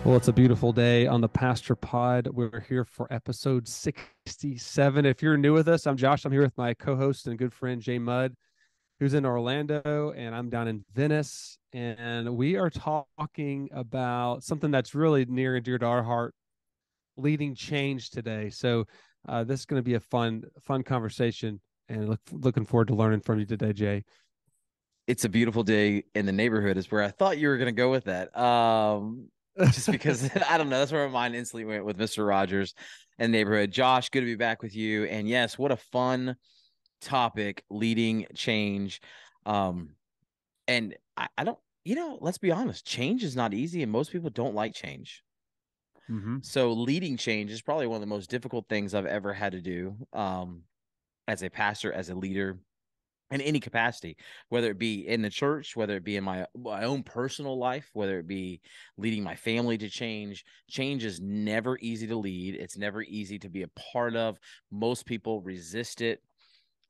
Well, it's a beautiful day on the Pastor Pod. We're here for episode 67. If you're new with us, I'm Josh. I'm here with my co-host and good friend Jay Mudd, who's in Orlando, and I'm down in Venice. And we are talking about something that's really near and dear to our heart, leading change today. So this is going to be a fun conversation, and looking forward to learning from you today, Jay. It's a beautiful day in the neighborhood is where I thought you were going to go with that. Just because I don't know, that's where my mind instantly went with Mr. Rogers and neighborhood. Josh, good to be back with you. And yes, what a fun topic, leading change. Um, and I don't, let's be honest, change is not easy, and most people don't like change. Mm-hmm. So leading change is probably one of the most difficult things I've ever had to do. As a pastor, as a leader, in any capacity, whether it be in the church, whether it be in my own personal life, whether it be leading my family to change. Change is never easy to lead. It's never easy to be a part of. Most people resist it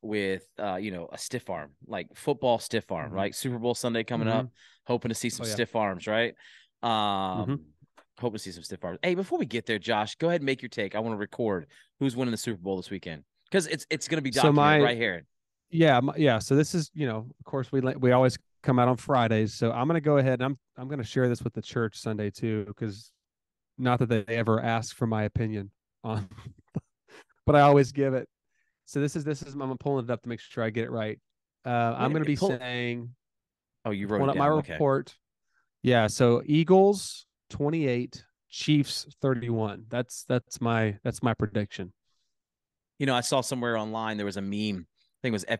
with a stiff arm, like football stiff arm, Mm-hmm. right? Super Bowl Sunday coming Mm-hmm. up, hoping to see some Oh yeah. stiff arms, right? Mm-hmm. Hoping to see some stiff arms. Hey, before we get there, Josh, go ahead and make your take. I want to record who's winning the Super Bowl this weekend because it's going to be So documented my right here. Yeah. So this is, of course, we always come out on Fridays. So I'm going to go ahead and I'm going to share this with the church Sunday too, because not that they ever ask for my opinion on, but I always give it. So this is I'm pulling it up to make sure I get it right. I'm Wait a going to minute, be pull. saying, Oh, you wrote pulling it up my down. Okay. report. Yeah. So Eagles 28, Chiefs 31. That's my prediction. I saw somewhere online there was a meme. I think it was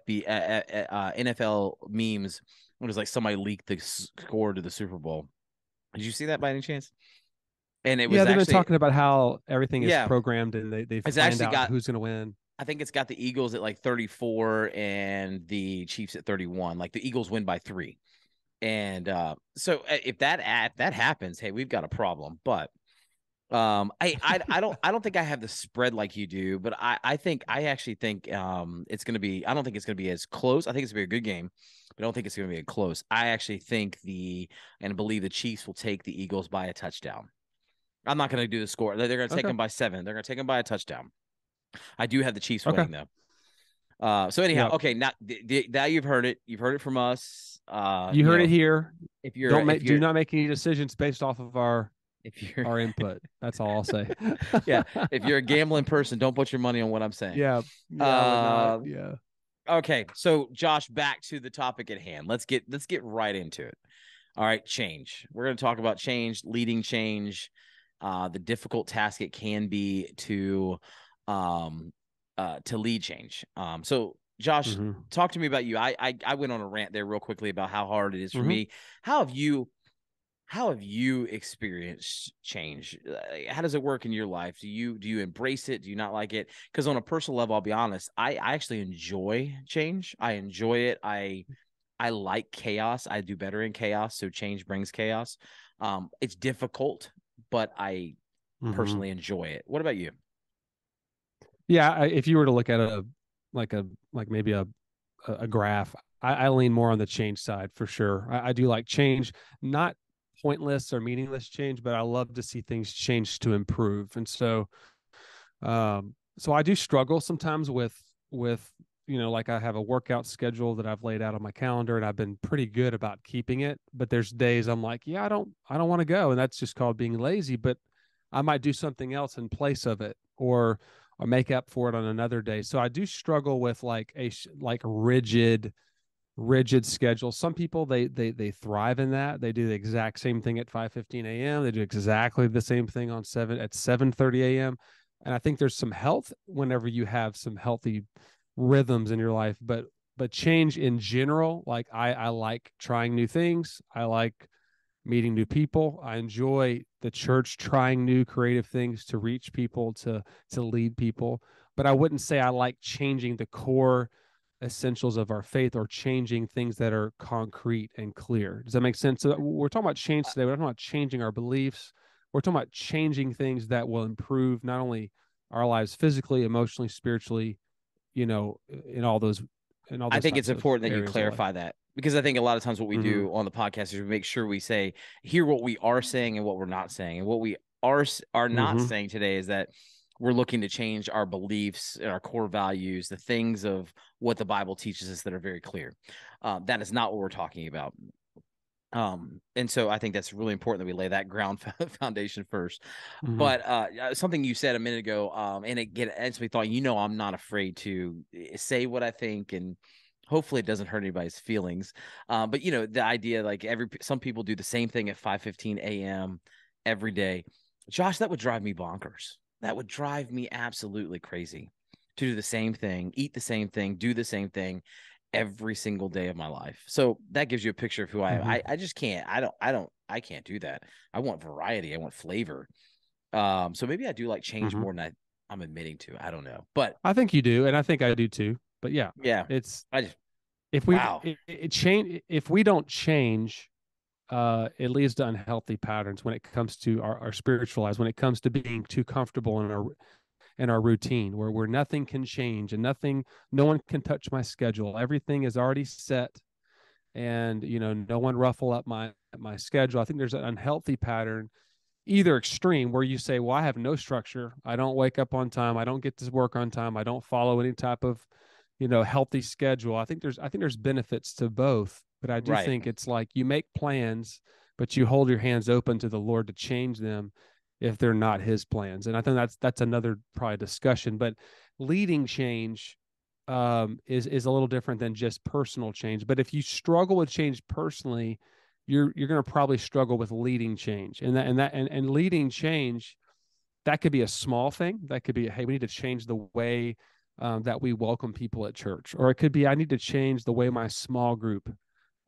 NFL memes. It was like somebody leaked the score to the Super Bowl. Did you see that by any chance? And it Yeah, was they've been actually, talking about how everything is yeah, programmed and they it's find actually out got. who's going to win. I think it's got the Eagles at like 34 and the Chiefs at 31. Like the Eagles win by 3. And so if that happens, hey, we've got a problem. But I don't think I have the spread like you do, but I actually think it's gonna be. I don't think it's gonna be as close. I think it's gonna be a good game, but I don't think it's gonna be a close. I actually think and believe the Chiefs will take the Eagles by a touchdown. I'm not gonna do the score. They're gonna take Okay. them by 7. They're gonna take them by a touchdown. I do have the Chiefs Okay. winning though. So anyhow, Yep. okay, now you've heard it. You've heard it from us. You heard it here. If you're Don't if make do you're not make any decisions based off of if you're our input. That's all I'll say. yeah, if you're a gambling person, don't put your money on what I'm saying. Yeah. Yeah, I would not. Uh, Yeah. okay, so Josh, back to the topic at hand. Let's get right into it. All right, change. We're going to talk about change, leading change, the difficult task it can be to lead change. So Josh, Mm-hmm. talk to me about you. I went on a rant there real quickly about how hard it is for Mm-hmm. me. How have you how have you experienced change? How does it work in your life? Do you embrace it? Do you not like it? Because on a personal level, I'll be honest, I actually enjoy change. I enjoy it. I like chaos. I do better in chaos. So change brings chaos. It's difficult, but I Mm-hmm. personally enjoy it. What about you? Yeah. If you were to look at like maybe a graph, I lean more on the change side for sure. I do like change, not pointless or meaningless change, but I love to see things change to improve. And so I do struggle sometimes with like I have a workout schedule that I've laid out on my calendar and I've been pretty good about keeping it, but there's days I'm like, yeah, I don't want to go, and that's just called being lazy, but I might do something else in place of it, or make up for it on another day. So I do struggle with like like rigid schedule. Some people they thrive in that. They do the exact same thing at 5:15 a.m. They do exactly the same thing on 7:30 a.m. And I think there's some health whenever you have some healthy rhythms in your life, but change in general, like I like trying new things. I like meeting new people. I enjoy the church trying new creative things to reach people, to lead people. But I wouldn't say I like changing the core essentials of our faith or changing things that are concrete and clear. Does that make sense? So we're talking about change today. We're talking about changing our beliefs. We're talking about changing things that will improve not only our lives physically, emotionally, spiritually, in all those in all I those think it's types of important that you areas of life. clarify that, because I think a lot of times what we Mm-hmm. do on the podcast is we make sure we say, hear what we are saying and what we're not saying. And what we are not Mm-hmm. saying today is that we're looking to change our beliefs and our core values, the things of what the Bible teaches us that are very clear. That is not what we're talking about. And so I think that's really important that we lay that ground foundation first. Mm-hmm. But something you said a minute ago, and it get answered me thought, I'm not afraid to say what I think, and hopefully it doesn't hurt anybody's feelings. But the idea, like some people do the same thing at 5:15 a.m. every day. Josh, that would drive me bonkers. That would drive me absolutely crazy to do the same thing, eat the same thing, do the same thing every single day of my life. So that gives you a picture of who I am. Mm-hmm. I just can't. I can't do that. I want variety. I want flavor. So maybe I do like change Mm-hmm. more than I'm admitting to. I don't know. But I think you do, and I think I do too. But yeah, yeah, it's I just if we wow. it change if we don't change, it leads to unhealthy patterns when it comes to our spiritual lives, when it comes to being too comfortable in our routine, where nothing can change and no one can touch my schedule. Everything is already set, and no one ruffle up my schedule. I think there's an unhealthy pattern, either extreme where you say, well, I have no structure, I don't wake up on time, I don't get to work on time, I don't follow any type of healthy schedule. I think there's benefits to both, but I do Right. think it's like you make plans, but you hold your hands open to the Lord to change them if they're not his plans. And I think that's another probably discussion. But leading change is a little different than just personal change. But if you struggle with change personally, you're going to probably struggle with leading change. And leading change, that could be a small thing. That could be, hey, we need to change the way that we welcome people at church, or it could be, I need to change the way my small group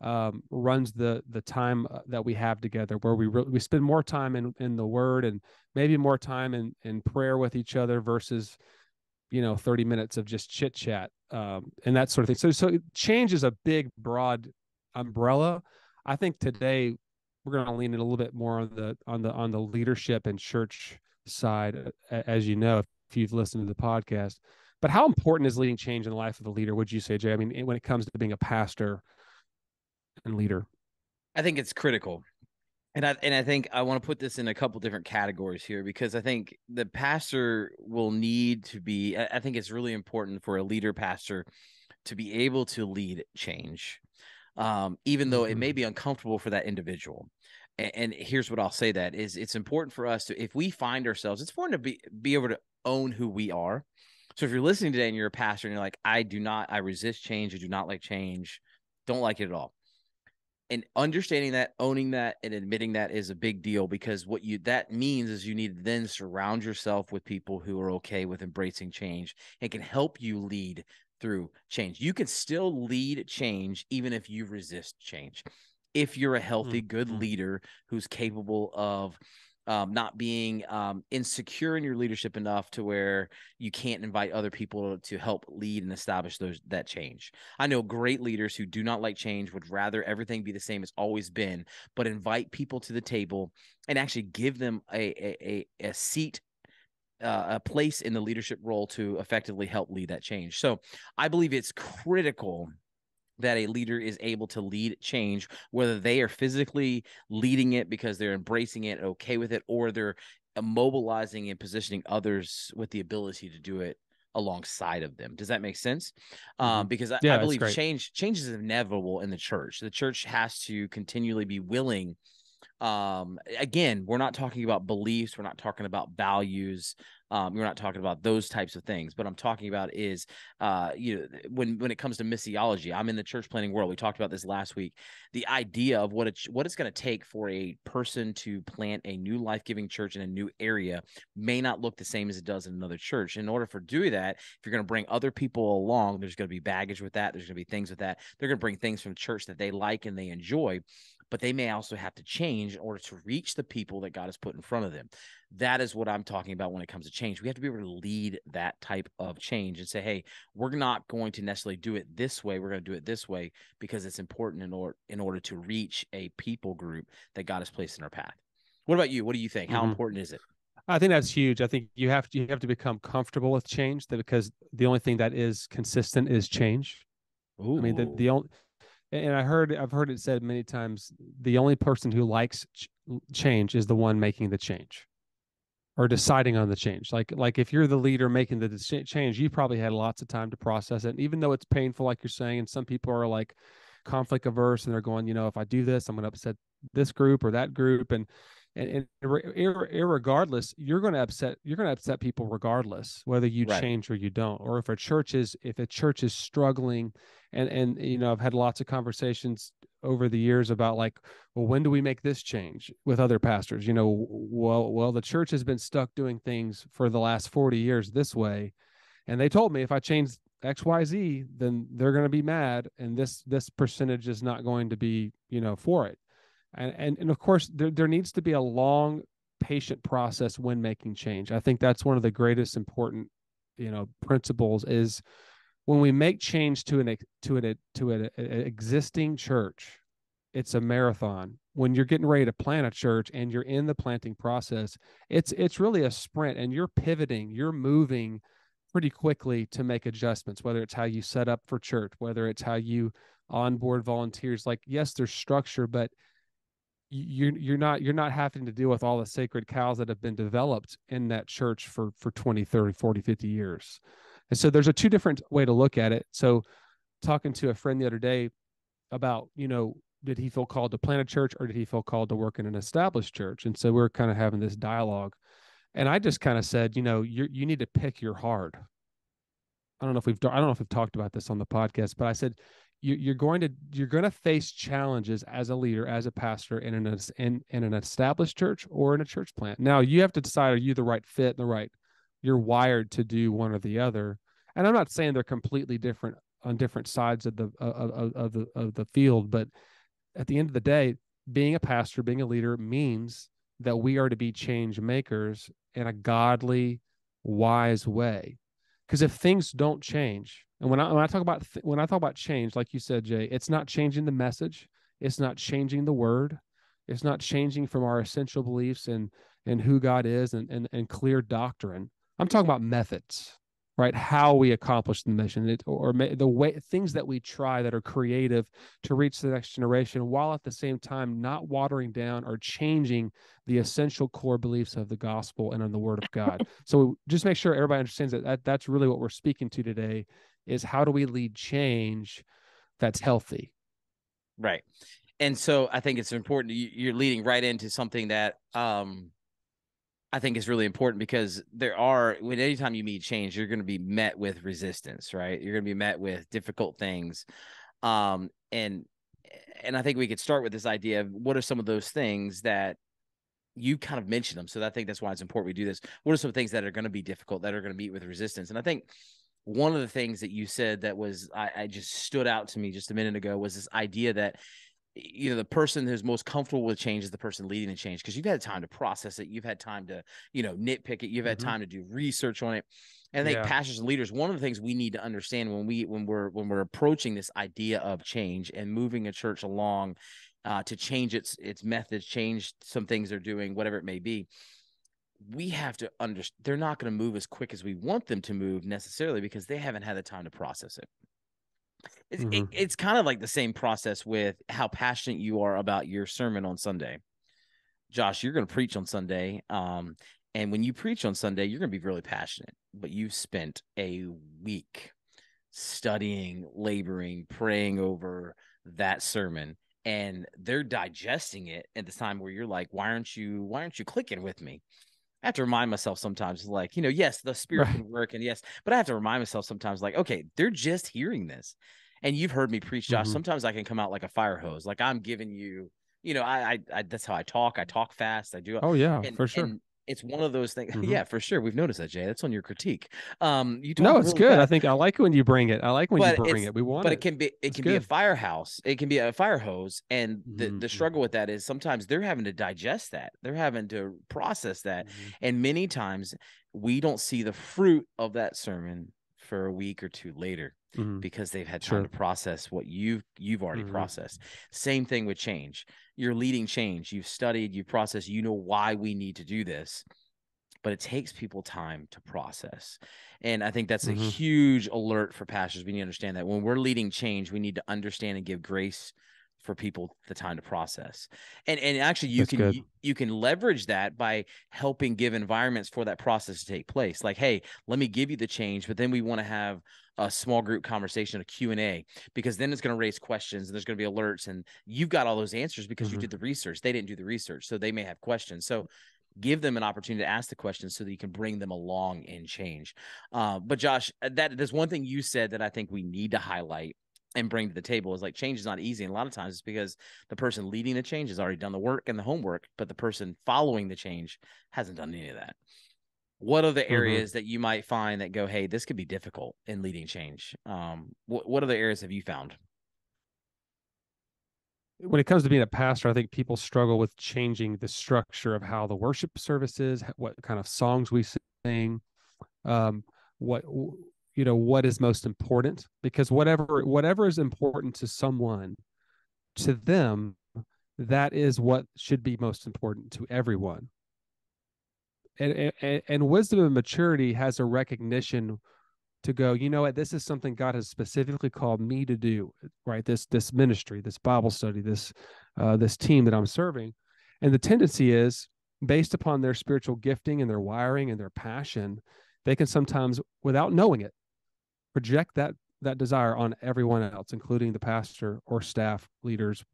runs the time that we have together, where we spend more time in the Word, and maybe more time in prayer with each other versus 30 minutes of just chit chat, and that sort of thing. So change is a big, broad umbrella. I think today we're going to lean in a little bit more on the leadership and church side, as if you've listened to the podcast. But how important is leading change in the life of a leader, would you say, Jay? I mean, when it comes to being a pastor and leader. I think it's critical. And I think I want to put this in a couple different categories here, because I think the pastor will need to be. I think it's really important for a leader pastor to be able to lead change, even though it Mm-hmm. may be uncomfortable for that individual. And here's what I'll say: that is, it's important for us to, if we find ourselves, it's important to be able to own who we are. So if you're listening today and you're a pastor and you're like, I resist change, I do not like change, don't like it at all, and understanding that, owning that, and admitting that is a big deal, because what that means is you need to then surround yourself with people who are okay with embracing change and can help you lead through change. You can still lead change even if you resist change. If you're a healthy, good Mm-hmm. leader who's capable of not being insecure in your leadership enough to where you can't invite other people to help lead and establish that change. I know great leaders who do not like change, would rather everything be the same as always been, but invite people to the table and actually give them a seat, a place in the leadership role to effectively help lead that change. So I believe it's critical that a leader is able to lead change, whether they are physically leading it because they're embracing it, okay with it, or they're mobilizing and positioning others with the ability to do it alongside of them. Does that make sense? Mm-hmm. Because I Yeah, that's believe great. change is inevitable in the church. The church has to continually be willing. Again, we're not talking about beliefs, we're not talking about values, we're not talking about those types of things. But I'm talking about is when it comes to missiology. I'm in the church planning world. We talked about this last week. The idea of what it's going to take for a person to plant a new life-giving church in a new area may not look the same as it does in another church. In order for doing that, if you're going to bring other people along, there's going to be baggage with that, there's going to be things with that. They're going to bring things from church that they like and they enjoy, but they may also have to change in order to reach the people that God has put in front of them. That is what I'm talking about when it comes to change. We have to be able to lead that type of change and say, hey, we're not going to necessarily do it this way. We're going to do it this way because it's important in order to reach a people group that God has placed in our path. What about you? What do you think? How Mm-hmm. important is it? I think that's huge. I think you have to become comfortable with change, because the only thing that is consistent is change. I mean, the Ooh. only, and I've heard it said many times, the only person who likes change is the one making the change or deciding on the change. Like if you're the leader making the change, you probably had lots of time to process it. And even though it's painful, like you're saying, and some people are like conflict averse and they're going, if I do this, I'm going to upset this group or that group, and irregardless, you're going to upset people regardless whether you Right. change or you don't. Or if a church is struggling, and I've had lots of conversations over the years about like, well, when do we make this change with other pastors? Well, the church has been stuck doing things for the last 40 years this way, and they told me if I change XYZ, then they're going to be mad, and this percentage is not going to be for it. And of course, there needs to be a long, patient process when making change. I think that's one of the greatest important principles is when we make change to an existing church, it's a marathon. When you're getting ready to plant a church and you're in the planting process, it's really a sprint, and you're pivoting, you're moving pretty quickly to make adjustments, whether it's how you set up for church, whether it's how you onboard volunteers. Like, yes, there's structure, but you're not having to deal with all the sacred cows that have been developed in that church for 20, 30, 40, 50 years. And so there's a two different way to look at it. So talking to a friend the other day about, did he feel called to plant a church or did he feel called to work in an established church? And so we're kind of having this dialogue. And I just kind of said, you need to pick your hard. I don't know if we've talked about this on the podcast, but I said you're going to face challenges as a leader, as a pastor in an established church or in a church plant. Now you have to decide, are you the right fit, you're wired to do one or the other. And I'm not saying they're completely different on different sides of the field, but at the end of the day, being a pastor, being a leader means that we are to be change makers in a godly, wise way. Because if things don't change, and when I talk about change, like you said, Jay, it's not changing the message, it's not changing the word, it's not changing from our essential beliefs and who God is and clear doctrine. I'm talking about methods, right? How we accomplish the mission, the way things that we try that are creative to reach the next generation, while at the same time not watering down or changing the essential core beliefs of the gospel and on the word of God. So just make sure everybody understands that's really what we're speaking to today is how do we lead change that's healthy. Right. And so I think it's important. You're leading right into something that I think is really important because when anytime you meet change, you're going to be met with resistance, right? You're going to be met with difficult things. Um, and I think we could start with this idea of what are some of those things that you kind of mentioned them. So I think that's why it's important we do this. What are some things that are going to be difficult, that are going to meet with resistance? And I think one of the things that you said that was I just stood out to me just a minute ago was this idea that the person who's most comfortable with change is the person leading the change, because you've had time to process it, you've had time to nitpick it, you've had time to do research on it. And I think Yeah. pastors and leaders, one of the things we need to understand when we're approaching this idea of change and moving a church along to change its methods, change some things they're doing, whatever it may be, we have to understand they're not going to move as quick as we want them to move necessarily because they haven't had the time to process it. It's kind of like the same process with how passionate you are about your sermon on Sunday. Josh, you're going to preach on Sunday. And when you preach on Sunday, you're going to be really passionate, but you've spent a week studying, laboring, praying over that sermon, and they're digesting it at the time where you're like, why aren't you clicking with me? I have to remind myself sometimes, like, yes, the spirit Right. can work, and yes, but I have to remind myself sometimes, like, okay, they're just hearing this. And you've heard me preach, Josh. Mm-hmm. Sometimes I can come out like a fire hose, like I'm giving you, I that's how I talk. I talk fast. I do, Oh yeah, and for sure. it's one of those things. Mm-hmm. Yeah, for sure. We've noticed that, Jay. That's on your critique. You No, talk it's really good. I fast, think I like when you bring it. I like when you but bring it. We want it it. can be It's a good. firehouse, it can be a fire hose, and the Mm-hmm. struggle with that is sometimes they're having to digest that, they're having to process that, Mm-hmm. and many times we don't see the fruit of that sermon for a week or two later Mm-hmm. because they've had time to Sure. process what you've already Mm-hmm. processed. Same thing with change. You're leading change, you've studied, you've processed, why we need to do this. but it takes people time to process. And I think that's a Mm-hmm. huge alert for pastors. We need to understand that when we're leading change, we need to understand and give grace for people the time to process. And actually That's good. you can leverage that by helping give environments for that process to take place. Like, hey, let me give you the change, but then we want to have a small group conversation, a Q&A, because then it's going to raise questions and there's going to be alerts, and you've got all those answers because you Mm-hmm. did the research. They didn't do the research, so they may have questions. So give them an opportunity to ask the questions so that you can bring them along in change. But Josh, there's one thing you said that I think we need to highlight and bring to the table is like change is not easy. And a lot of times it's because the person leading the change has already done the work and the homework, but the person following the change hasn't done any of that. What are the Mm-hmm. areas that you might find that go, hey, this could be difficult in leading change? What other areas have you found? When it comes to being a pastor, I think people struggle with changing the structure of how the worship service is, what kind of songs we sing, um, what what is most important. Because whatever is important to someone, to them, that is what should be most important to everyone. And wisdom and maturity has a recognition to go, you know what, this is something God has specifically called me to do, right? This ministry, this Bible study, this team that I'm serving. And the tendency is, based upon their spiritual gifting and their wiring and their passion, they can sometimes, without knowing it, project that desire on everyone else, including the pastor or staff leaders,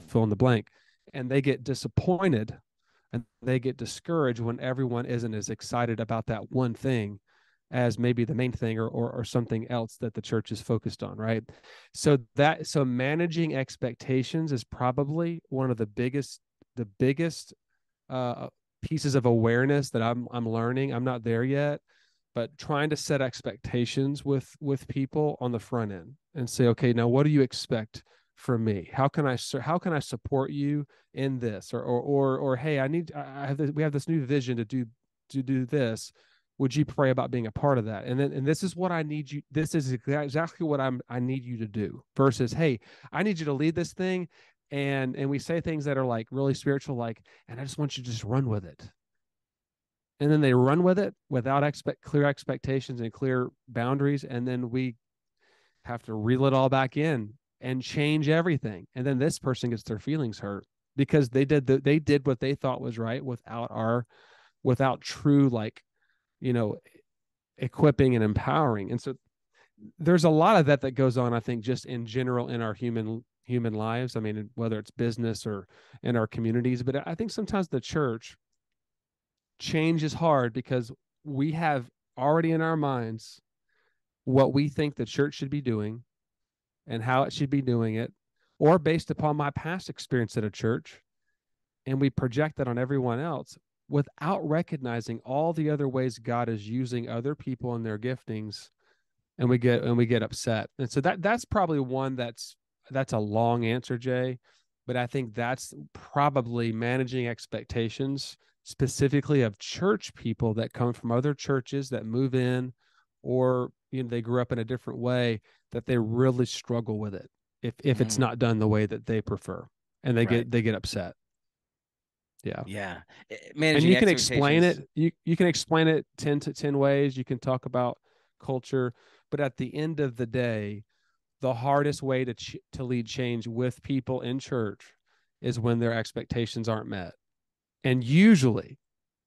fill in the blank. And they get disappointed and they get discouraged when everyone isn't as excited about that one thing as maybe the main thing or something else that the church is focused on, right? So managing expectations is probably one of the biggest uh, pieces of awareness that I'm learning. I'm not there yet, but trying to set expectations with people on the front end and say, okay, now what do you expect from me? How can I support you in this? Or hey, we have this new vision to do this. Would you pray about being a part of that? And this is what I need you. This is exactly what I need you to do. Versus, hey, I need you to lead this thing, and we say things that are like really spiritual, like, and I just want you to just run with it, and then they run with it without clear expectations and clear boundaries, and then we have to reel it all back in and change everything, and then this person gets their feelings hurt because they did what they thought was right without true, like, you know equipping and empowering. And so there's a lot of that goes on, I think, just in general in our human lives. I mean, whether it's business or in our communities, but I think sometimes the church change is hard because we have already in our minds what we think the church should be doing and how it should be doing it, or based upon my past experience at a church, and we project that on everyone else without recognizing all the other ways God is using other people and their giftings, and we get upset. And so that's probably one that's a long answer, Jay, but I think that's probably managing expectations specifically of church people that come from other churches that move in, or they grew up in a different way, that they really struggle with it if it's Mm, not done the way that they prefer, and they right. get upset. Yeah. Yeah. And Managing you can explain expectations. it. You can explain it 10 ways. You can talk about culture, but at the end of the day, the hardest way to lead change with people in church is when their expectations aren't met. And usually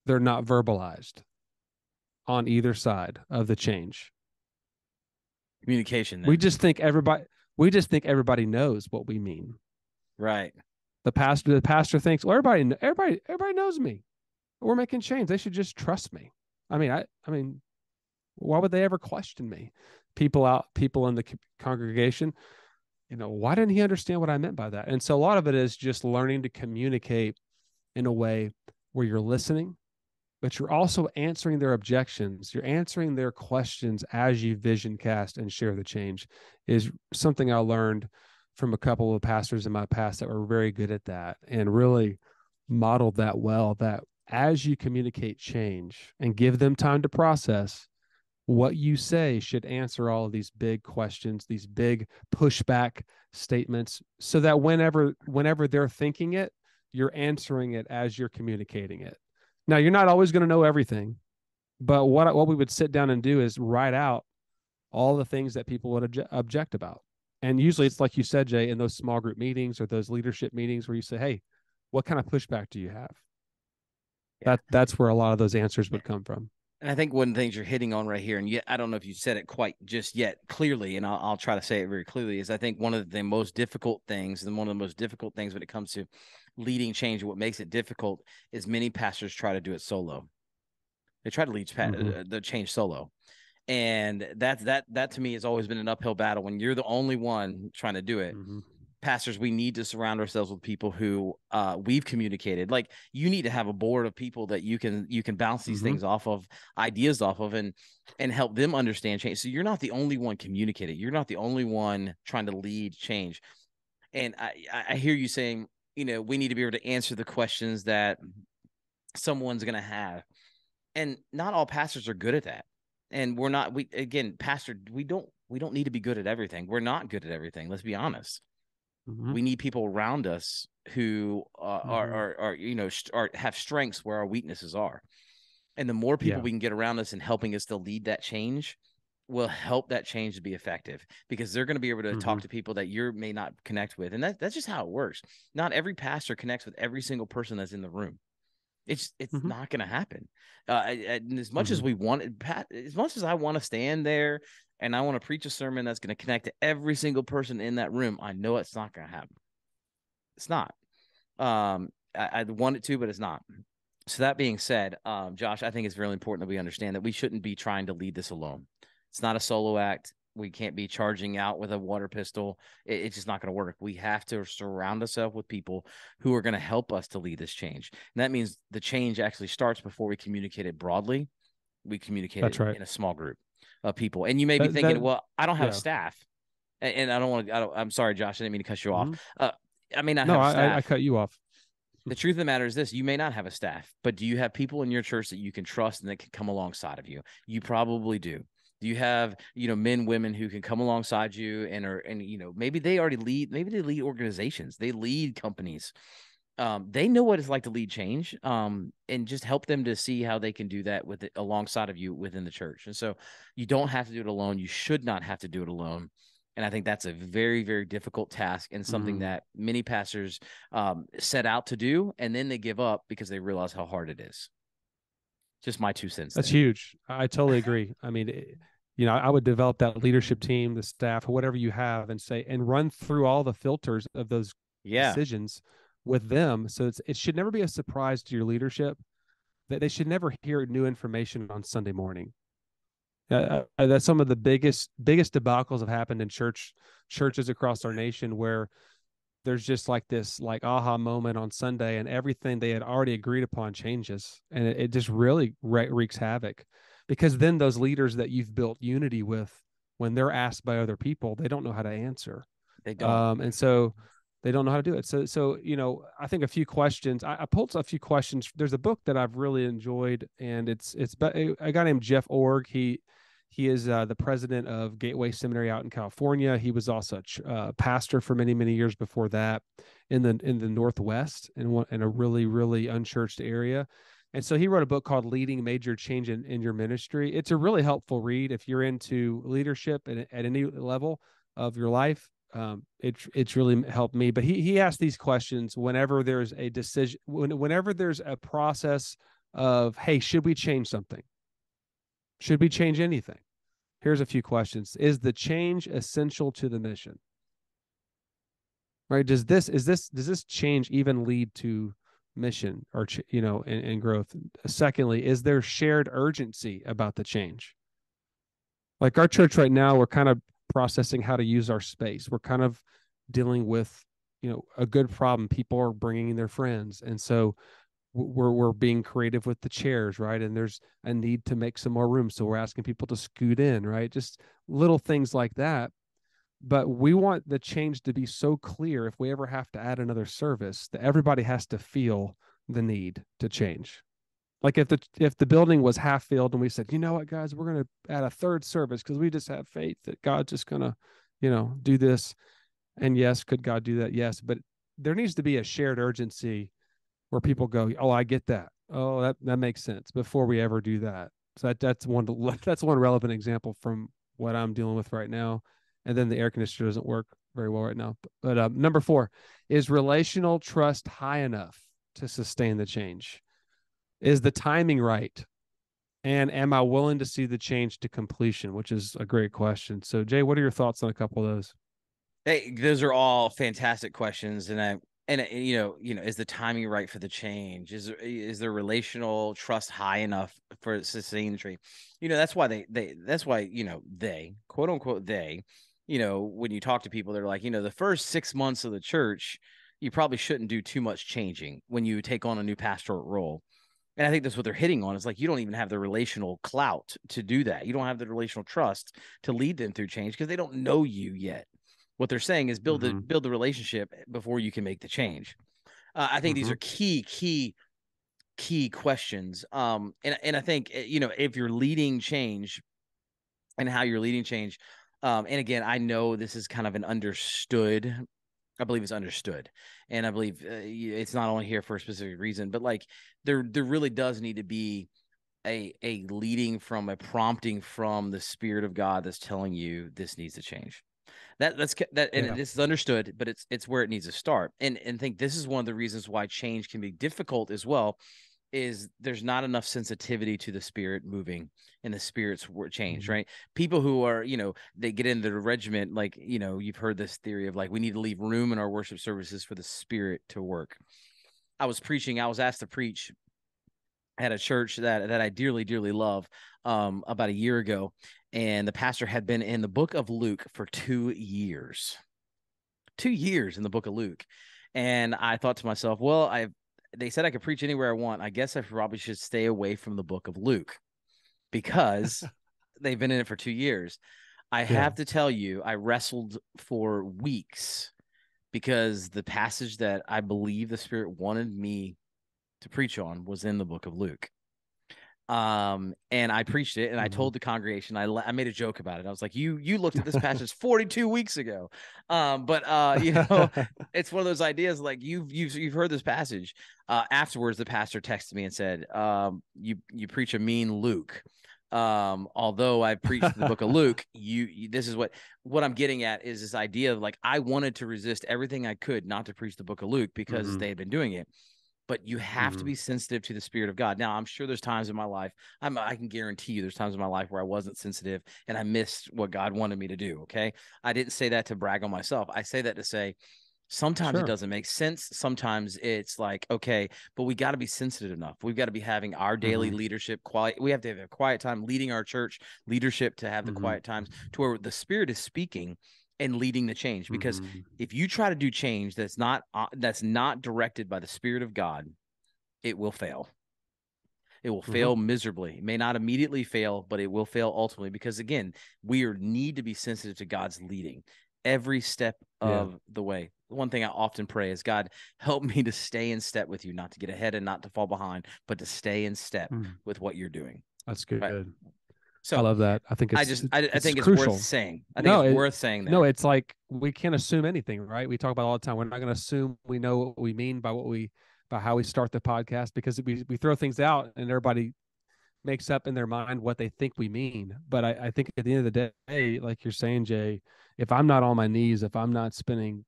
they're not verbalized on either side of the change. Communication We then. just think everybody we just think everybody knows what we mean. Right. The pastor thinks, well, everybody knows me. We're making change. They should just trust me. I mean, why would they ever question me? People in the congregation, why didn't he understand what I meant by that? And so a lot of it is just learning to communicate in a way where you're listening, but you're also answering their objections. You're answering their questions as you vision cast and share the change, is something I learned from a couple of pastors in my past that were very good at that and really modeled that well, that as you communicate change and give them time to process, what you say should answer all of these big questions, these big pushback statements, so that whenever they're thinking it, you're answering it as you're communicating it. Now, you're not always going to know everything. But what we would sit down and do is write out all the things that people would object about. And usually it's like you said, Jay, in those small group meetings or those leadership meetings where you say, hey, what kind of pushback do you have? Yeah. That's where a lot of those answers would come from. And I think one of the things you're hitting on right here, and yet I don't know if you said it quite just yet clearly, and I'll try to say it very clearly, is I think one of the most difficult things, and one of the most difficult things when it comes to leading change, what makes it difficult is many pastors try to do it solo. They try to lead the change solo. And that to me has always been an uphill battle when you're the only one trying to do it. Mm-hmm. Pastors, we need to surround ourselves with people who we've communicated. Like, you need to have a board of people that you can bounce these things off of, ideas off of, and help them understand change. So you're not the only one communicating. You're not the only one trying to lead change. And I hear you saying, we need to be able to answer the questions that someone's going to have. And not all pastors are good at that. And we're not, pastor, we don't need to be good at everything. We're not good at everything. Let's be honest. We need people around us who are have strengths where our weaknesses are. And the more people we can get around us and helping us to lead that change will help that change to be effective, because they're going to be able to talk to people that you may not connect with. And that's just how it works. Not every pastor connects with every single person that's in the room. It's not going to happen. As much as we want it, as much as I want to stand there and I want to preach a sermon that's going to connect to every single person in that room, I know it's not going to happen. It's not. I want it to, but it's not. So that being said, Josh, I think it's really important that we understand that we shouldn't be trying to lead this alone. It's not a solo act. We can't be charging out with a water pistol. It's just not going to work. We have to surround ourselves with people who are going to help us to lead this change. And that means the change actually starts before we communicate it broadly. We communicate it in a small group of people. And you may be thinking, well, I don't have a staff. And I don't want to, I'm sorry, Josh, I didn't mean to cut you off. I may not have a staff. I cut you off. The truth of the matter is this: you may not have a staff, but do you have people in your church that you can trust and that can come alongside of you? You probably do. Do you have, men, women who can come alongside you and maybe they already lead, maybe they lead organizations, they lead companies. They know what it's like to lead change, and just help them to see how they can do that with it alongside of you within the church. And so you don't have to do it alone. You should not have to do it alone. And I think that's a very, very difficult task and something that many pastors set out to do, and then they give up because they realize how hard it is. Just my 2 cents. That's huge. I totally agree. I mean, I would develop that leadership team, the staff, whatever you have, and run through all the filters of those decisions with them. So it should never be a surprise to your leadership that they should never hear new information on Sunday morning. That's some of the biggest debacles have happened in churches across our nation, where there's just like this aha moment on Sunday, and everything they had already agreed upon changes, and it just really wreaks havoc, because then those leaders that you've built unity with, when they're asked by other people, they don't know how to answer. They don't, and so they don't know how to do it. So I think a few questions. I pulled a few questions. There's a book that I've really enjoyed, and it's a guy named Jeff Org. He is the president of Gateway Seminary out in California. He was also a pastor for many, many years before that in the Northwest, in a really, really unchurched area. And so he wrote a book called Leading Major Change in Your Ministry. It's a really helpful read if you're into leadership at any level of your life. It's really helped me. But he asked these questions whenever there's a decision, whenever there's a process of, hey, should we change something? Should we change anything? Here's a few questions. Is the change essential to the mission? Right? Does this change even lead to mission or and growth? Secondly, is there shared urgency about the change? Like our church right now, we're kind of processing how to use our space. We're kind of dealing with a good problem. People are bringing their friends, and so we're being creative with the chairs, right? And there's a need to make some more room, so we're asking people to scoot in, right? Just little things like that. But we want the change to be so clear, if we ever have to add another service, that everybody has to feel the need to change. Like if the building was half filled and we said, you know what, guys, we're going to add a third service because we just have faith that God's just going to do this. And yes, could God do that? Yes, but there needs to be a shared urgency where people go, oh, I get that. Oh, that makes sense, before we ever do that. So that's one that's one relevant example from what I'm dealing with right now. And then the air conditioner doesn't work very well right now. But number 4 is relational trust high enough to sustain the change. Is the timing right? And am I willing to see the change to completion? Which is a great question. So, Jay, what are your thoughts on a couple of those? Hey, those are all fantastic questions, and is the timing right for the change? Is the relational trust high enough for sustaining the tree? That's why that's why they, quote unquote, they, when you talk to people, they're like, the first 6 months of the church, you probably shouldn't do too much changing when you take on a new pastoral role. And I think that's what they're hitting on. It's like you don't even have the relational clout to do that. You don't have the relational trust to lead them through change because they don't know you yet. What they're saying is Mm-hmm. build the relationship before you can make the change. I think these Mm-hmm. are key questions. And I think if you're leading change and how you're leading change, and again, I know this is kind of an understood. I believe it's understood, and I believe it's not only here for a specific reason, but like there really does need to be a leading from a prompting from the Spirit of God that's telling you this needs to change. And Yeah. this is understood, but it's where it needs to start. And think this is one of the reasons why change can be difficult as well. Is there's not enough sensitivity to the Spirit moving and the Spirit's change, Mm-hmm. right? People who are, they get into the regiment, like, you've heard this theory of like we need to leave room in our worship services for the Spirit to work. I was asked to preach at a church that I dearly, dearly love about a year ago. And the pastor had been in the book of Luke for 2 years. 2 years in the book of Luke. And I thought to myself, well, they said I could preach anywhere I want. I guess I probably should stay away from the book of Luke because they've been in it for 2 years. I Yeah. have to tell you, I wrestled for weeks because the passage that I believe the Spirit wanted me to preach on was in the book of Luke. And I preached it, and I Mm-hmm. told the congregation, I made a joke about it. I was like, you looked at this passage 42 weeks ago. But it's one of those ideas like you've heard this passage. Afterwards the pastor texted me and said, you preach a mean Luke. Although I preached the book of Luke, this is what I'm getting at is this idea of like I wanted to resist everything I could not to preach the book of Luke because Mm-hmm. they had been doing it, but you have to Mm-hmm. be sensitive to the Spirit of God. Now, I'm sure there's times in my life, I can guarantee you there's times in my life where I wasn't sensitive and I missed what God wanted me to do. Okay. I didn't say that to brag on myself. I say that to say, sometimes it Sure. doesn't make sense. Sometimes it's like, okay, but we got to be sensitive enough. We've got to be having our daily Mm-hmm. leadership quiet. We have to have a quiet time leading our church leadership to have the Mm-hmm. quiet times to where the Spirit is speaking and leading the change. Because Mm-hmm. if you try to do change that's not directed by the Spirit of God, it will fail. It will Mm-hmm. fail miserably. It may not immediately fail, but it will fail ultimately because again, we need to be sensitive to God's leading every step Yeah. of the way. One thing I often pray is, God, help me to stay in step with you, not to get ahead and not to fall behind, but to stay in step Mm. with what you're doing. That's Right. good. I So love that. I think I it's think it's worth crucial. saying. I think No, it's worth saying no, there. it's like we can't assume anything, right? We talk about it all the time. We're not going to assume we know what we mean by how we start the podcast because we throw things out and everybody makes up in their mind what they think we mean. But I think at the end of the day, like you're saying, Jay, if I'm not on my knees, if I'm not spending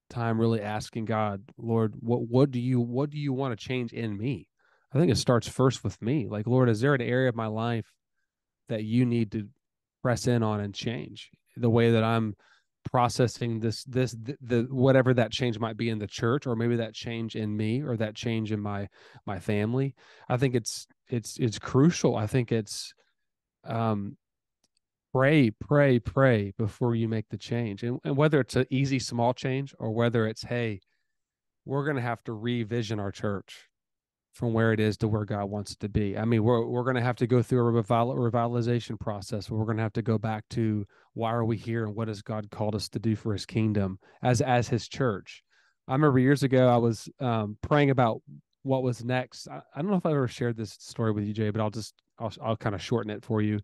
time really asking God, Lord, what do you want to change in me? I think it starts first with me. Like, Lord, is there an area of my life that you need to press in on and change the way that I'm processing the whatever that change might be in the church, or maybe that change in me, or that change in my family. I think it's crucial. I think it's um pray before you make the change, and whether it's an easy small change or whether it's, hey, we're going to have to revision our church from where it is to where God wants it to be. I mean, we're going to have to go through a revitalization process. We're going to have to go back to why are we here and what has God called us to do for His kingdom as His church. I remember years ago I was praying about what was next. I don't know if I ever shared this story with you, Jay, but I'll kind of shorten it for you.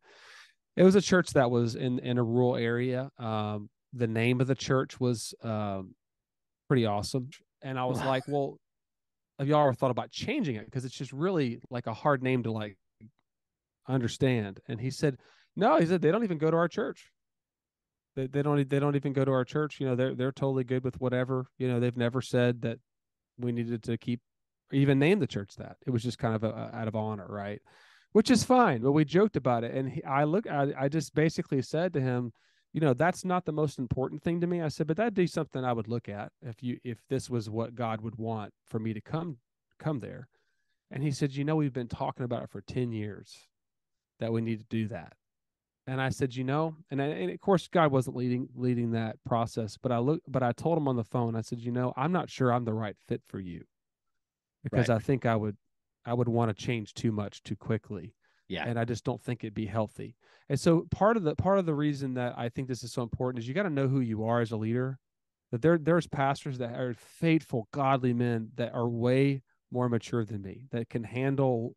It was a church that was in a rural area. The name of the church was pretty awesome, and I was like, well, have y'all ever thought about changing it? Because it's just really like a hard name to like understand. And he said, no, he said, they don't even go to our church. They don't even go to our church. They're totally good with whatever. They've never said that we needed to keep or even name the church that. It was just kind of out of honor, right? Which is fine. But we joked about it, and I just basically said to him, that's not the most important thing to me. I said, but that'd be something I would look at if this was what God would want for me to come there. And he said, we've been talking about it for 10 years that we need to do that. And I said, and of course God wasn't leading that process, but I told him on the phone, I said, I'm not sure I'm the right fit for you because Right. I think I would want to change too much too quickly. Yeah. And I just don't think it'd be healthy. And so part of the reason that I think this is so important is you got to know who you are as a leader. That there's pastors that are faithful, godly men that are way more mature than me, that can handle,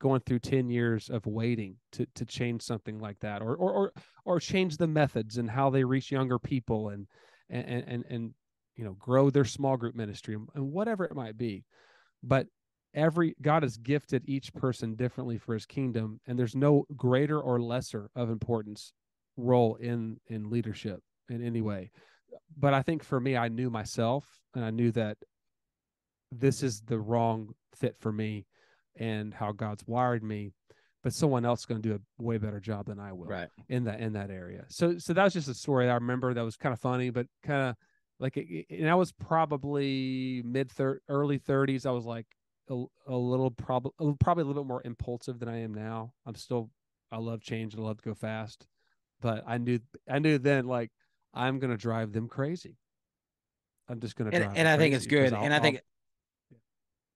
going through 10 years of waiting to change something like that, or change the methods and how they reach younger people and grow their small group ministry and whatever it might be. But every God has gifted each person differently for his kingdom, and there's no greater or lesser of importance role in leadership in any way. But I think for me, I knew myself, and I knew that this is the wrong fit for me and how God's wired me, but someone else is going to do a way better job than I will Right. in that area. So that was just a story I remember that was kind of funny, but kind of like, and I was probably early 30s. I was like a little probably a little bit more impulsive than I am now. I love change and I love to go fast, but I knew then, like, I'm going to drive them crazy. I'm just going to drive And them I think it's crazy because good. I'll, And I I'll think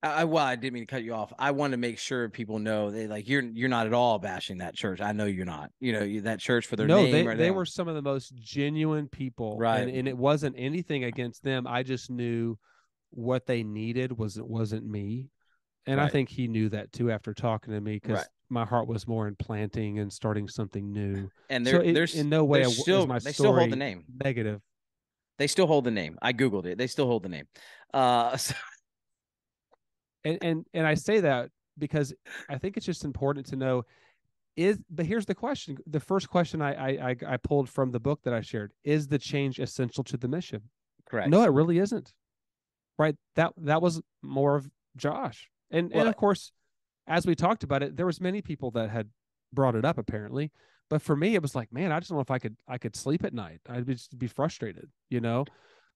well, I didn't mean to cut you off. I want to make sure people know that, like, you're not at all bashing that church. I know you're not. That church for their No, name they or they they were some of the most genuine people, and right, and it wasn't anything against them. I just knew what they needed wasn't me, and I right, think he knew that too after talking to me right. because my heart was more in planting and starting something new. And So there's in no way there's is still my they still hold the story name. negative. They still hold the name. I googled it. They still hold the name. So, And I say that because I think it's just important to know but here's the question. The first question I pulled from the book that I shared: is the change essential to the mission? No, correct. it really isn't. Right? That was more of Josh. And Well, of course, as we talked about it, there was many people that had brought it up apparently. But for me, it was like, man, I just don't know if I could sleep at night. I'd just be frustrated.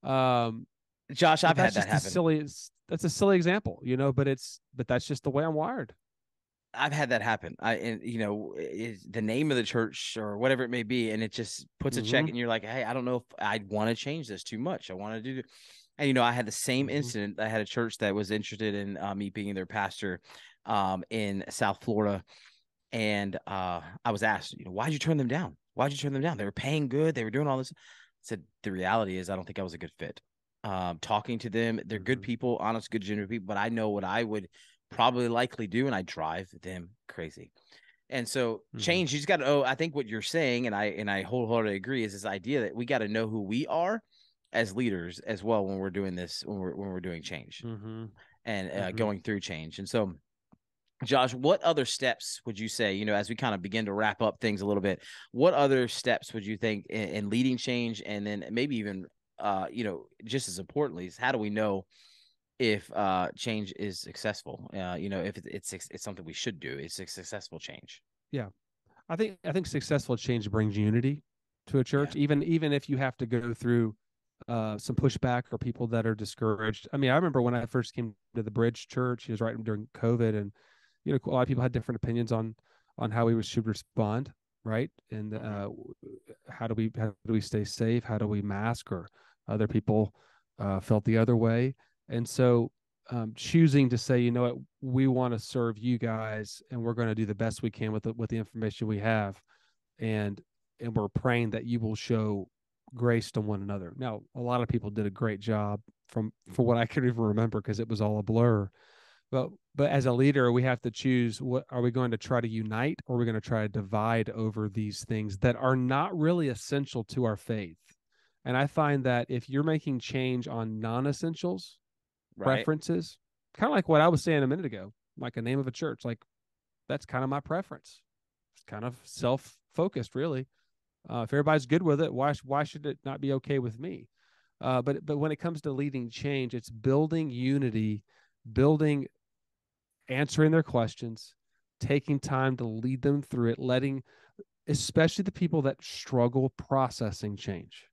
Um, Josh, but I've had that happen. that's a silly example, but that's just the way I'm wired. I've had that happen. The name of the church or whatever it may be, and it just puts a check, Mm-hmm. and you're like, hey, I don't know if I want to change this too much. I want to do, and I had the same Mm-hmm. incident. I had a church that was interested in me being their pastor, in South Florida, and I was asked, why'd you turn them down? Why'd you turn them down? They were paying good. They were doing all this. I said the reality is I don't think I was a good fit. Talking to them, they're good Mm-hmm. people, honest, good, genuine people, but I know what I would probably likely do, and I drive them crazy. And so Mm-hmm. change, you just got to know. I think what you're saying, and I wholeheartedly agree, is this idea that we got to know who we are as leaders as well when we're doing this, when we're doing change Mm-hmm. and Mm-hmm. going through change. And so, Josh, what other steps would you say, as we kind of begin to wrap up things a little bit, what other steps would you think in leading change, and then maybe even, just as importantly, is how do we know if change is successful? If it's something we should do, it's a successful change. Yeah. I think successful change brings unity to a Yeah. church, even if you have to go through some pushback or people that are discouraged. I mean, I remember when I first came to the Bridge Church, it was right during COVID, and a lot of people had different opinions on how we should respond, right? And Mm-hmm. how do we stay safe? How do we mask? Or other people felt the other way, and so choosing to say, what, we want to serve you guys, and we're going to do the best we can with the information we have, and we're praying that you will show grace to one another. Now, a lot of people did a great job for what I can even remember because it was all a blur. But as a leader, we have to choose: what are we going to try to unite, or are we going to try to divide over these things that are not really essential to our faith? And I find that if you're making change on non-essentials, Right. preferences, kind of like what I was saying a minute ago, like a name of a church, like, That's kind of my preference. It's kind of self-focused, really. If everybody's good with it, why should it not be okay with me? But when it comes to leading change, it's building unity, building, answering their questions, taking time to lead them through it, letting, especially the people that struggle processing change.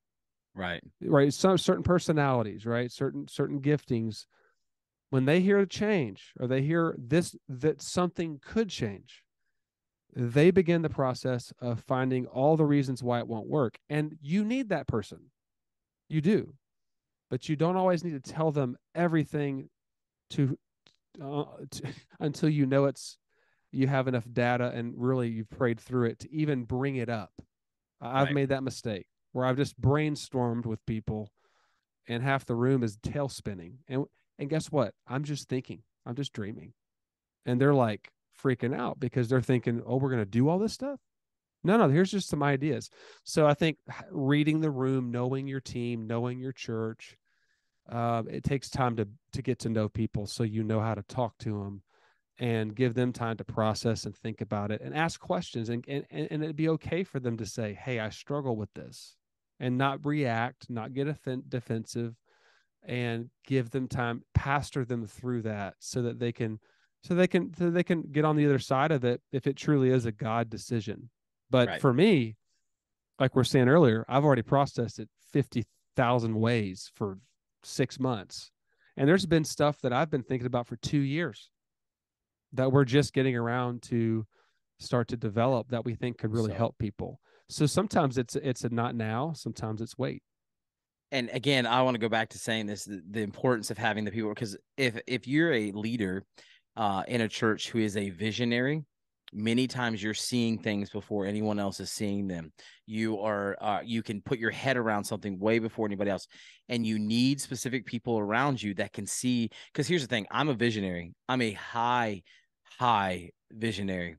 Right. Right, some certain personalities, right, certain giftings, when they hear a change or they hear this, that something could change, they begin the process of finding all the reasons why it won't work. And you need that person. You do. But you don't always need to tell them everything to, to until you know it's, you have enough data and really you've prayed through it to even bring it up. I've Right. made that mistake where I've just brainstormed with people and half the room is tail spinning. And guess what? I'm just thinking. I'm just dreaming. And they're like freaking out because they're thinking, "Oh, we're going to do all this stuff?" No, here's just some ideas. So I think reading the room, knowing your team, knowing your church, it takes time to get to know people so you know how to talk to them and give them time to process and think about it and ask questions, and it'd be okay for them to say, "Hey, I struggle with this," and not react, not get defensive, and give them time, pastor them through that so that they can get on the other side of it if it truly is a God decision. But Right. for me, like we're saying earlier, I've already processed it 50,000 ways for 6 months. And there's been stuff that I've been thinking about for 2 years that we're just getting around to start to develop that we think could really So, help people. So sometimes it's a not now, sometimes it's wait. and again, I want to go back to saying this, the importance of having the people, because if you're a leader in a church who is a visionary, many times you're seeing things before anyone else is seeing them. You are you can put your head around something way before anybody else, and you need specific people around you that can see. Because here's the thing: I'm a visionary. I'm a high visionary.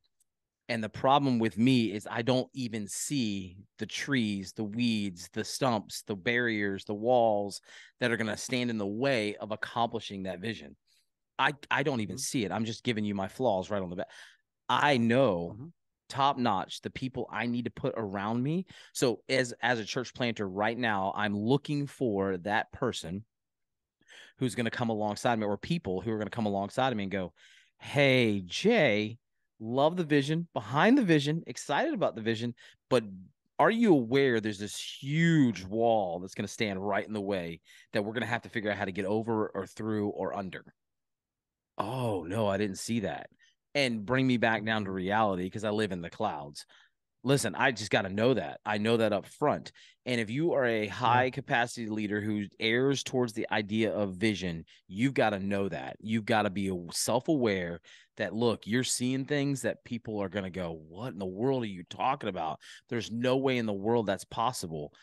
And the problem with me is I don't even see the trees, the weeds, the stumps, the barriers, the walls that are going to stand in the way of accomplishing that vision. I don't even Mm-hmm. see it. I'm just giving you my flaws right on the back. I know Mm-hmm. top notch the people I need to put around me. So as a church planter right now, I'm looking for that person who's going to come alongside me, or people who are going to come alongside of me and go, "Hey, Jay, love the vision, behind the vision, excited about the vision, but are you aware there's this huge wall that's going to stand right in the way that we're going to have to figure out how to get over or through or under?" "Oh, no, I didn't see that." And bring me back down to Mm-hmm. reality because I live in the clouds. Listen, I just got to know that. I know that up front. And if you are a Yeah. high capacity leader who errs towards the idea of vision, you've got to know that. You've got to be self aware that, look, you're seeing things that people are going to go, "What in the world are you talking about? There's no way in the world that's possible."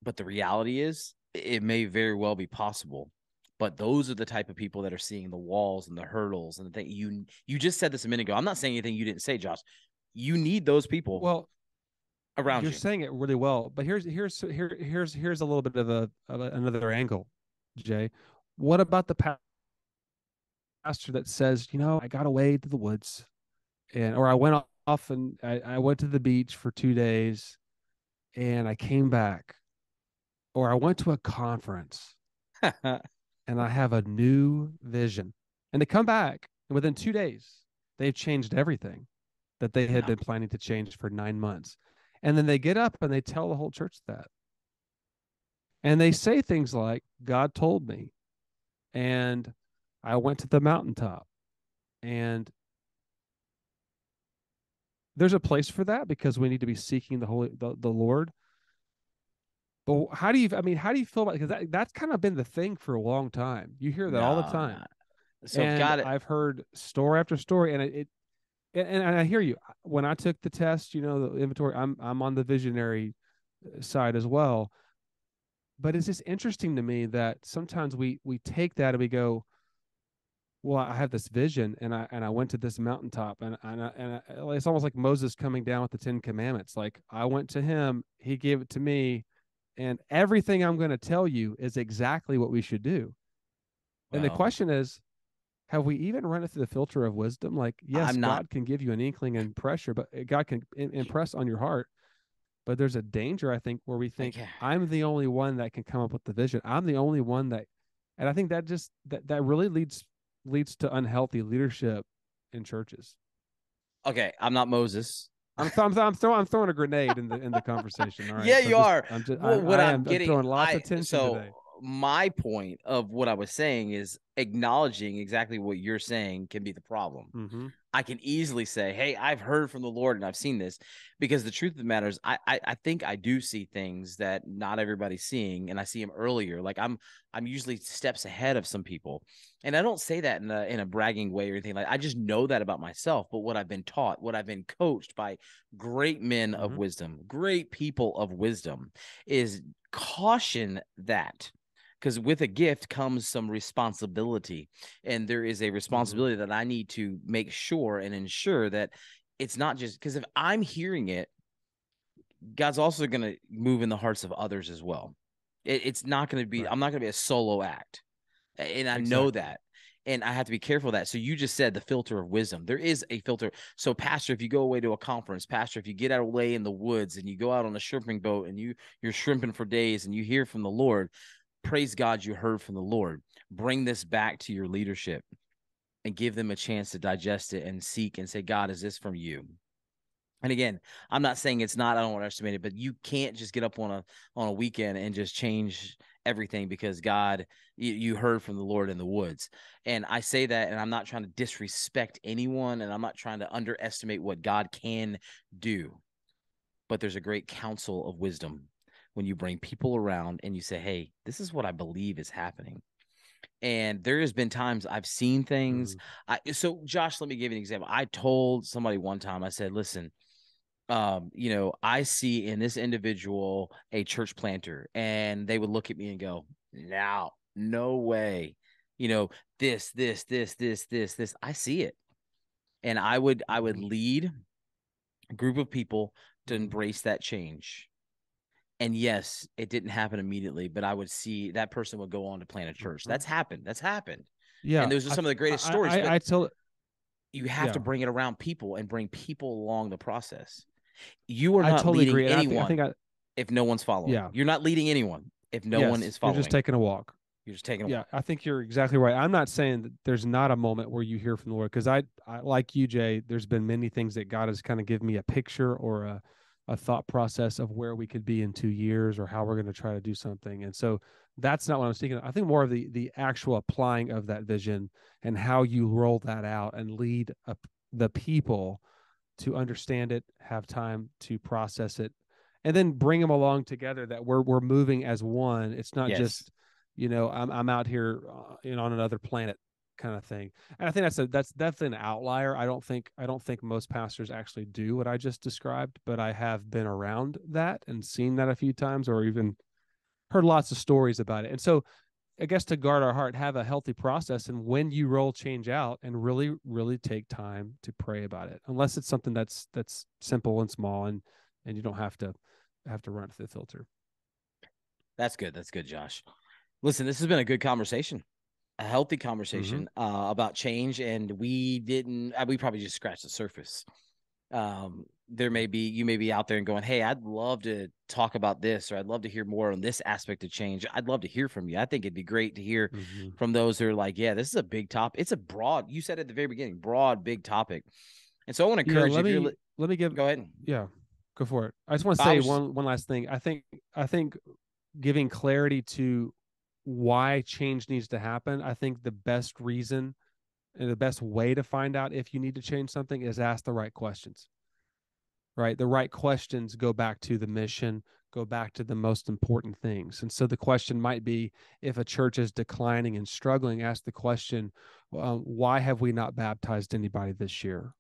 But the reality is, it may very well be possible. But those are the type of people that are seeing the walls and the hurdles and the thing. You just said this a minute ago. I'm not saying anything you didn't say, Josh. You need those people Well, around you're you. saying it really well, but here's a little bit of another angle, Jay. What about the pastor that says, I got away to the woods, and or I went off and I went to the beach for 2 days and I came back, or I went to a conference and I have a new vision, and they come back and within 2 days they've changed everything that they had Yeah. been planning to change for 9 months, and then they get up and they tell the whole church that. And they say things like, "God told me, and I went to the mountaintop." And there's a place for that because we need to be seeking the Lord. But how do you feel about it? Because that's kind of been the thing for a long time. You hear that all the No, time. no. So And got it. I've heard story after story, and and I hear you. When I took the test, the inventory, I'm on the visionary side as well. But it's just interesting to me that sometimes we take that and we go, "Well, I have this vision, and I went to this mountaintop, it's almost like Moses coming down with the 10 Commandments. Like, I went to him, he gave it to me, and everything I'm going to tell you is exactly what we should do." And the Well, question is, have we even run it through the filter of wisdom? Like, yes, I'm not. God can give you an inkling and pressure, but God can impress on your heart. But there's a danger, I think, where we think Okay. I'm the only one that can come up with the vision. I'm the only one that, and I think that just that really leads to unhealthy leadership in churches. Okay. I'm not Moses. I'm throwing a grenade in the conversation. All right, Yeah, so you are. I'm What I'm I'm getting, throwing lots of tension so today. my point of what I was saying is acknowledging exactly what you're saying can be the problem. Mm-hmm. I can easily say, "Hey, I've heard from the Lord and I've seen this," because the truth of the matter is, I think I do see things that not everybody's seeing, and I see them earlier. Like I'm usually steps ahead of some people, and I don't say that in a bragging way or anything. Like I just know that about myself. But what I've been taught, what I've been coached by great men of Mm-hmm. wisdom, great people of wisdom, is caution that because with a gift comes some responsibility, and there is a Mm-hmm. responsibility that I need to make sure and ensure that it's not just because if I'm hearing it, God's also going to move in the hearts of others as well. It's not going to be, Right. I'm not going to be a solo act, and I know Exactly. that. And I have to be careful of that. So you just said the filter of wisdom. There is a filter. So, Pastor, if you go away to a conference, Pastor, if you get out away in the woods and you go out on a shrimping boat and you're shrimping for days and you hear from the Lord, praise God you heard from the Lord. Bring this back to your leadership and give them a chance to digest it and seek and say, God, is this from you? And again, I'm not saying it's not, I don't want to estimate it, but you can't just get up on a weekend and just change everything because God, you heard from the Lord in the woods. And I say that, and I'm not trying to disrespect anyone, and I'm not trying to underestimate what God can do. But there's a great counsel of wisdom when you bring people around and you say, hey, this is what I believe is happening. And there has been times I've seen things. Mm-hmm. So Josh, let me give you an example. I told somebody one time, I said, listen, I see in this individual a church planter, and they would look at me and go, no way. You know, this. I see it. And I would Mm-hmm. lead a group of people to Mm-hmm. embrace that change. And yes, it didn't happen immediately, but I would see that person would go on to plant a church. Mm-hmm. That's happened. That's happened. And Yeah, those are some of the greatest stories, but I tell you have to yeah, bring it around people and bring people along the process. You are I not totally leading agree, and I think anyone if no one's following. yeah, You're not leading anyone if no one yes, is you're just following. taking a walk. You're just taking a Yeah, walk. I think you're exactly right. I'm not saying that there's not a moment where you hear from the Lord because I like you, Jay. There's been many things that God has kind of given me a picture or a thought process of where we could be in 2 years or how we're going to try to do something. And so that's not what I'm speaking of. I think more of the actual applying of that vision and how you roll that out and lead up the people to understand it, have time to process it, and then bring them along together that we're moving as one. It's not Yes. just, I'm out here on another planet kind of thing. And I think that's definitely an outlier. I don't think most pastors actually do what I just described, but I have been around that and seen that a few times or even heard lots of stories about it. And so I guess to guard our heart, have a healthy process, and when you roll change out, and really, really take time to pray about it, unless it's something that's simple and small, and you don't have to run it through the filter. That's good. That's good, Josh. Listen, this has been a good conversation, a healthy Mm-hmm. conversation about change. And we didn't, we probably just scratched the surface. There may be, you may be out there and going, hey, I'd love to talk about this, or I'd love to hear more on this aspect of change. I'd love to hear from you. I think it'd be great to hear Mm-hmm. from those who are like, yeah, this is a big topic. It's a broad, you said at the very beginning, broad, big topic. And so I want to Yeah, encourage you if you're, let me give go ahead. yeah, go for it. I just want to I say was, one last thing. I think giving clarity to why change needs to happen. I think the best reason and the best way to find out if you need to change something is ask the right questions. Right? The right questions go back to the mission, go back to the most important things. And so the question might be, if a church is declining and struggling, ask the question, why have we not baptized anybody this year?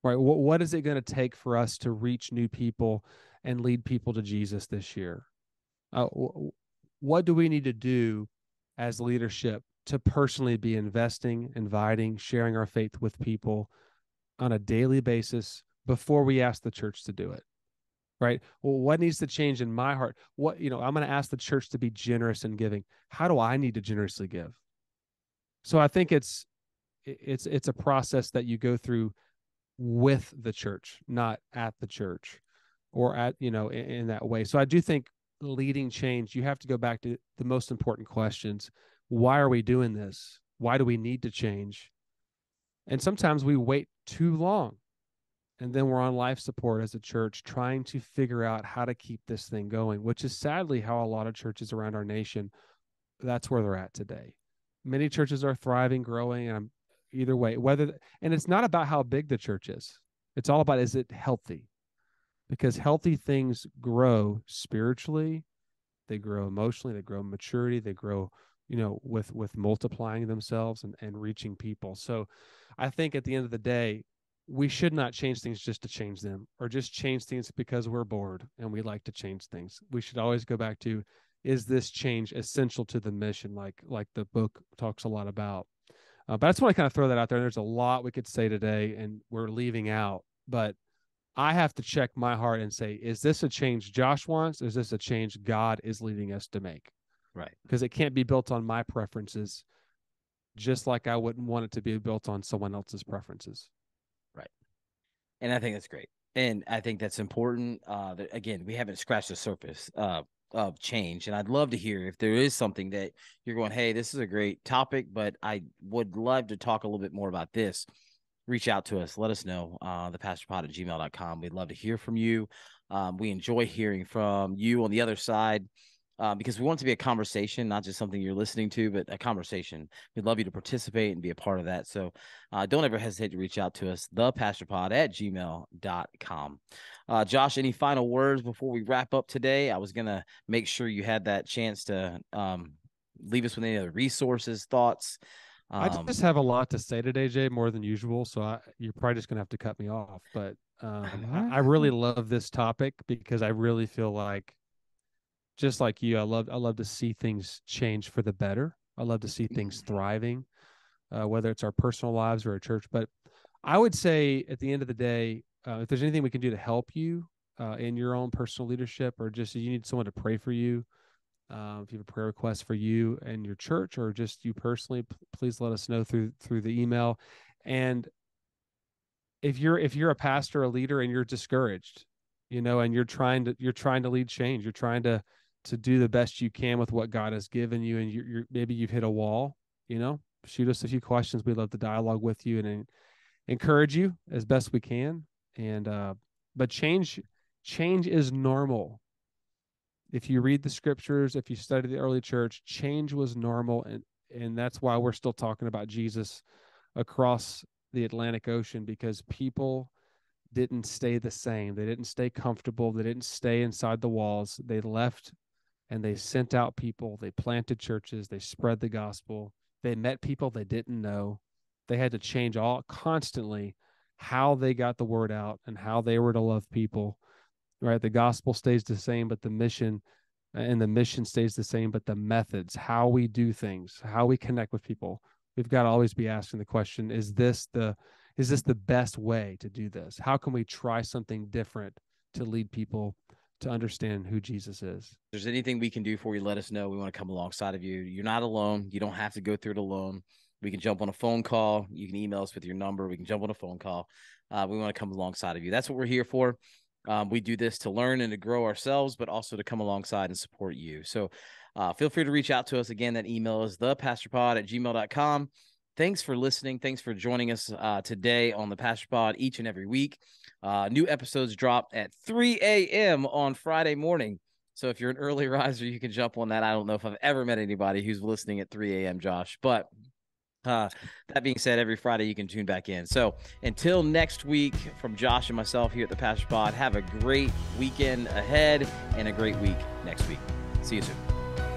Right? What is it going to take for us to reach new people and lead people to Jesus this year? What do we need to do as leadership to personally be investing, inviting, sharing our faith with people on a daily basis before we ask the church to do it? Right? Well, what needs to change in my heart? I'm going to ask the church to be generous in giving. How do I need to generously give? So I think it's a process that you go through with the church, not at the church or at, in that way. So I do think leading change, you have to go back to the most important questions. Why are we doing this? Why do we need to change? And sometimes we wait too long, and then we're on life support as a church trying to figure out how to keep this thing going, which is sadly how a lot of churches around our nation, that's where they're at today. Many churches are thriving, growing, and either way, and it's not about how big the church is. It's all about, is it healthy? Because healthy things grow spiritually, they grow emotionally, they grow maturity, they grow, with multiplying themselves and reaching people. So I think at the end of the day, we should not change things just to change them, or just change things because we're bored and we like to change things. We should always go back to, is this change essential to the mission, like the book talks a lot about. But I just want to kind of throw that out there. There's a lot we could say today and we're leaving out, but I have to check my heart and say, is this a change Josh wants? Or is this a change God is leading us to make? Right. Because it can't be built on my preferences, just like I wouldn't want it to be built on someone else's preferences. Right. And I think that's great. And I think that's important. Again, we haven't scratched the surface of change. And I'd love to hear if there is something that you're going, hey, this is a great topic, but I would love to talk a little bit more about this. Reach out to us. Let us know. Thepastorpod@gmail.com. We'd love to hear from you. We enjoy hearing from you on the other side. Because we want it to be a conversation, not just something you're listening to, but a conversation. We'd love you to participate and be a part of that. So don't ever hesitate to reach out to us, thepastorpod@gmail.com. Josh, any final words before we wrap up today? I was going to make sure you had that chance to leave us with any other resources, thoughts. I just have a lot to say today, Jay, more than usual. So you're probably just going to have to cut me off. But I really love this topic because I really feel like, just like you, I love to see things change for the better. I love to see things thriving, whether it's our personal lives or our church. But I would say at the end of the day, if there's anything we can do to help you in your own personal leadership, or just you need someone to pray for you, if you have a prayer request for you and your church, or just you personally, please let us know through the email. And if you're a pastor, a leader, and you're discouraged, and you're trying to lead change, you're trying to do the best you can with what God has given you, and you're maybe you've hit a wall, shoot us a few questions. We'd love to dialogue with you and encourage you as best we can. And but change is normal. If you read the scriptures, if you study the early church, change was normal, and that's why we're still talking about Jesus across the Atlantic Ocean, because people didn't stay the same. They didn't stay comfortable. They didn't stay inside the walls. They left and they sent out people. They planted churches. They spread the gospel. They met people they didn't know. They had to change constantly how they got the word out and how they were to love people. Right? The gospel stays the same, but the mission stays the same, but the methods, how we do things, how we connect with people, we've got to always be asking the question, is this the best way to do this? How can we try something different to lead people to understand who Jesus is? If there's anything we can do for you, let us know. We want to come alongside of you. You're not alone. You don't have to go through it alone. We can jump on a phone call. You can email us with your number. We can jump on a phone call. We want to come alongside of you. That's what we're here for. We do this to learn and to grow ourselves, but also to come alongside and support you. So feel free to reach out to us. Again, that email is thepastorpod@gmail.com. Thanks for listening. Thanks for joining us today on the Pastor Pod each and every week. New episodes drop at 3 a.m. on Friday morning. So if you're an early riser, you can jump on that. I don't know if I've ever met anybody who's listening at 3 a.m., Josh, but that being said, every Friday you can tune back in. So until next week, from Josh and myself here at the Pastor Pod, have a great weekend ahead and a great week next week. See you soon.